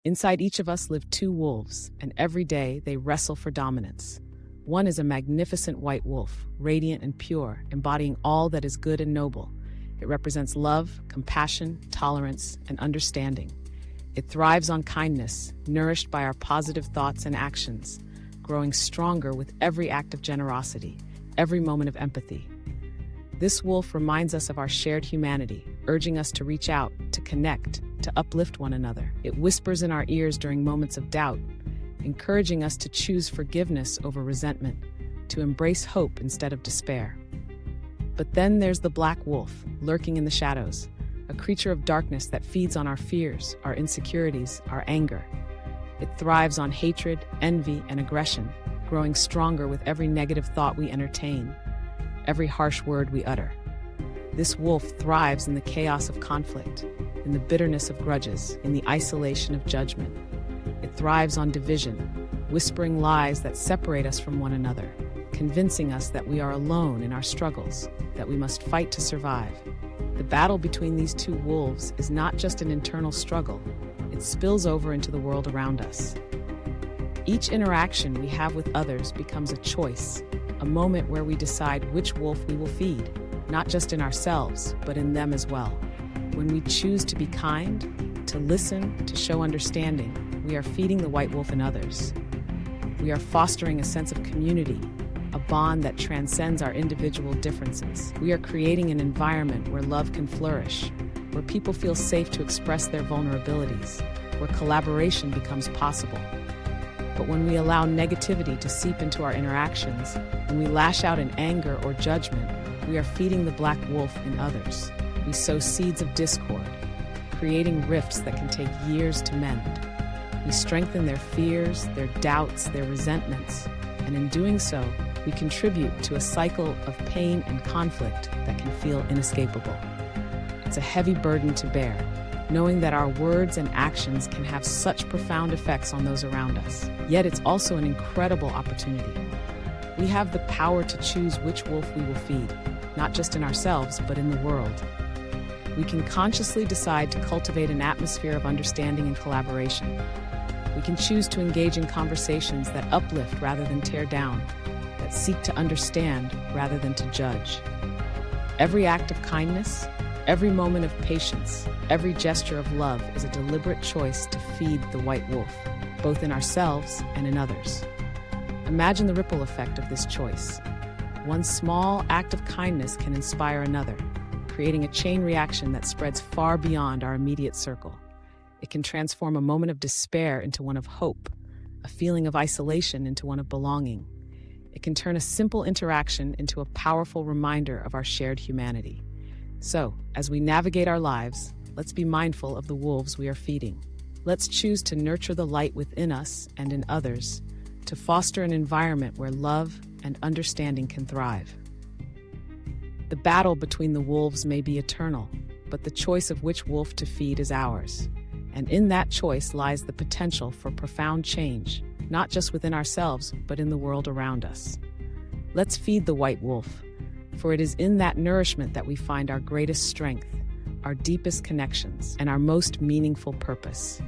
Inside each of us live two wolves, and every day they wrestle for dominance. One is a magnificent white wolf, radiant and pure, embodying all that is good and noble. It represents love, compassion, tolerance, and understanding. It thrives on kindness, nourished by our positive thoughts and actions, growing stronger with every act of generosity, every moment of empathy. This wolf reminds us of our shared humanity, urging us to reach out, to connect, to uplift one another. It whispers in our ears during moments of doubt, encouraging us to choose forgiveness over resentment, to embrace hope instead of despair. But then there's the black wolf, lurking in the shadows, a creature of darkness that feeds on our fears, our insecurities, our anger. It thrives on hatred, envy, and aggression, growing stronger with every negative thought we entertain, every harsh word we utter. This wolf thrives in the chaos of conflict, in the bitterness of grudges, in the isolation of judgment. It thrives on division, whispering lies that separate us from one another, convincing us that we are alone in our struggles, that we must fight to survive. The battle between these two wolves is not just an internal struggle, it spills over into the world around us. Each interaction we have with others becomes a choice, a moment where we decide which wolf we will feed, not just in ourselves, but in them as well. When we choose to be kind, to listen, to show understanding, we are feeding the white wolf in others. We are fostering a sense of community, a bond that transcends our individual differences. We are creating an environment where love can flourish, where people feel safe to express their vulnerabilities, where collaboration becomes possible. But when we allow negativity to seep into our interactions, when we lash out in anger or judgment, we are feeding the black wolf in others. We sow seeds of discord, creating rifts that can take years to mend. We strengthen their fears, their doubts, their resentments, and in doing so, we contribute to a cycle of pain and conflict that can feel inescapable. It's a heavy burden to bear, knowing that our words and actions can have such profound effects on those around us. Yet it's also an incredible opportunity. We have the power to choose which wolf we will feed, not just in ourselves, but in the world. We can consciously decide to cultivate an atmosphere of understanding and collaboration. We can choose to engage in conversations that uplift rather than tear down, that seek to understand rather than to judge. Every act of kindness, every moment of patience, every gesture of love is a deliberate choice to feed the white wolf, both in ourselves and in others. Imagine the ripple effect of this choice. One small act of kindness can inspire another, creating a chain reaction that spreads far beyond our immediate circle. It can transform a moment of despair into one of hope, a feeling of isolation into one of belonging. It can turn a simple interaction into a powerful reminder of our shared humanity. So, as we navigate our lives, let's be mindful of the wolves we are feeding. Let's choose to nurture the light within us and in others, to foster an environment where love and understanding can thrive. The battle between the wolves may be eternal, but the choice of which wolf to feed is ours. And in that choice lies the potential for profound change, not just within ourselves, but in the world around us. Let's feed the white wolf, for it is in that nourishment that we find our greatest strength, our deepest connections, and our most meaningful purpose.